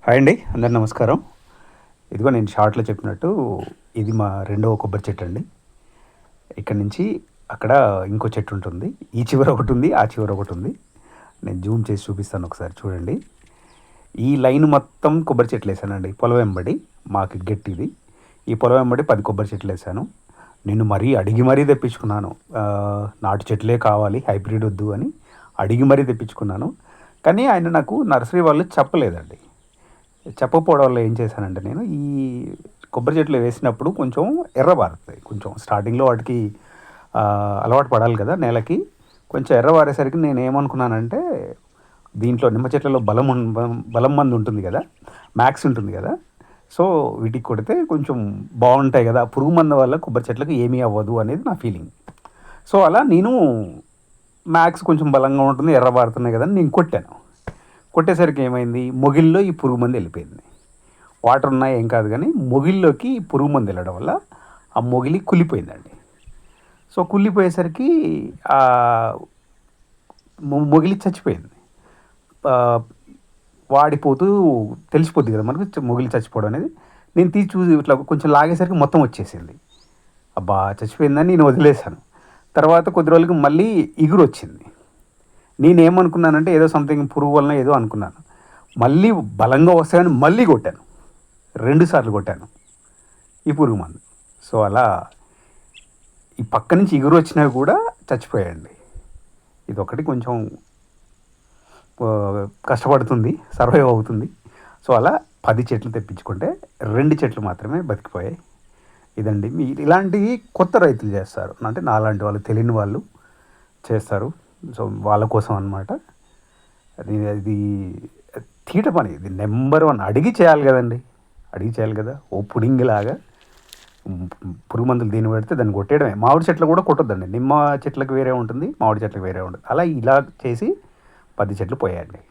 Hi అండి, అందరు నమస్కారం. ఇదిగో నేను షార్ట్‌లో చెప్పినట్టు ఇది మా రెండవ కొబ్బరి చెట్టు అండి. ఇక్కడి నుంచి అక్కడ ఇంకో చెట్టు ఉంటుంది. ఈ చివర ఒకటుంది, ఆ చివర ఒకటుంది. నేను జూమ్ చేసి చూపిస్తాను, ఒకసారి చూడండి. ఈ లైన్ మొత్తం కొబ్బరి చెట్లేసానండి పొలం వెంబడి. మాకు గట్టిది. ఈ పొలం వెంబడి 10 కొబ్బరి చెట్లేసాను. నేను మరీ అడిగి మరీ తెప్పించుకున్నాను. నాటు చెట్లే కావాలి, హైబ్రిడ్ వద్దు అని అడిగి మరీ తెప్పించుకున్నాను. కానీ ఆయన నాకు నర్సరీ వాళ్ళు చెప్పలేదండి. చెప్పకపోవడం వల్ల ఏం చేశానంటే, నేను ఈ కొబ్బరి చెట్లు వేసినప్పుడు కొంచెం ఎర్రబారుతాయి. కొంచెం స్టార్టింగ్‌లో వాటికి అలవాటు పడాలి కదా నేలకి. కొంచెం ఎర్రబారేసరికి నేనేమనుకున్నానంటే, దీంట్లో నిమ్మ చెట్లలో బలం మందు ఉంటుంది కదా, మ్యాక్స్ ఉంటుంది కదా. సో వీటికి కొడితే కొంచెం బాగుంటాయి కదా, పురుగు మందు వల్ల కొబ్బరి చెట్లకు ఏమీ అవ్వదు అనేది నా ఫీలింగ్. సో అలా నేను మ్యాక్స్ కొంచెం బలంగా ఉంటుంది, ఎర్రబారుతున్నాయి కదా అని నేను కొట్టాను. కొట్టేసరికి ఏమైంది, మొగిల్లో ఈ పురుగు మందు వెళ్ళిపోయింది. వాటర్ ఉన్నాయి ఏం కాదు, కానీ మొగిల్లోకి ఈ పురుగు మందు వెళ్ళడం వల్ల ఆ మొగిలి కుళ్ళిపోయిందండి. సో కుళ్ళిపోయేసరికి ఆ మొగిలి చచ్చిపోయింది. వాడిపోతూ తెలిసిపోద్ది కదా మనకు మొగిలి చచ్చిపోవడం అనేది. నేను తీసి చూసి ఇట్లా కొంచెం లాగేసరికి మొత్తం వచ్చేసింది. అబ్బా చచ్చిపోయిందని నేను వదిలేశాను. తర్వాత కొద్ది రోజులకి మళ్ళీ ఇగురు వచ్చింది. నేనేమనుకున్నానంటే ఏదో సంథింగ్ పురుగు వలన ఏదో అనుకున్నాను. మళ్ళీ బలంగా వస్తాయని మళ్ళీ కొట్టాను. 2 సార్లు కొట్టాను ఈ పురుగు మందు. సో అలా ఈ పక్క నుంచి ఇగురు వచ్చినా కూడా చచ్చిపోయాయండి. ఇదొకటి కొంచెం కష్టపడుతుంది, సర్వైవ్ అవుతుంది. సో అలా 10 చెట్లు తెప్పించుకుంటే 2 చెట్లు మాత్రమే బతికిపోయాయి. ఇదండి. మీరు ఇలాంటివి కొత్త రైతులు చేస్తారు, అంటే నాలాంటి వాళ్ళు, తెలియని వాళ్ళు చేస్తారు. సో వాళ్ళ కోసం అనమాట. ఇది తీట పని, ఇది నెంబర్ 1. అడిగి చేయాలి కదండి, అడిగి చేయాలి కదా. ఓ పుడింగిలాగా పురుగు మందులు దీన్ని పెడితే దాన్ని కొట్టేయడమే. మామిడి చెట్లు కూడా కొట్టొద్దండి. నిమ్మ చెట్లకు వేరే ఉంటుంది, మామిడి చెట్లకు వేరే ఉంటుంది. అలా ఇలా చేసి 10 చెట్లు పోయాయండి.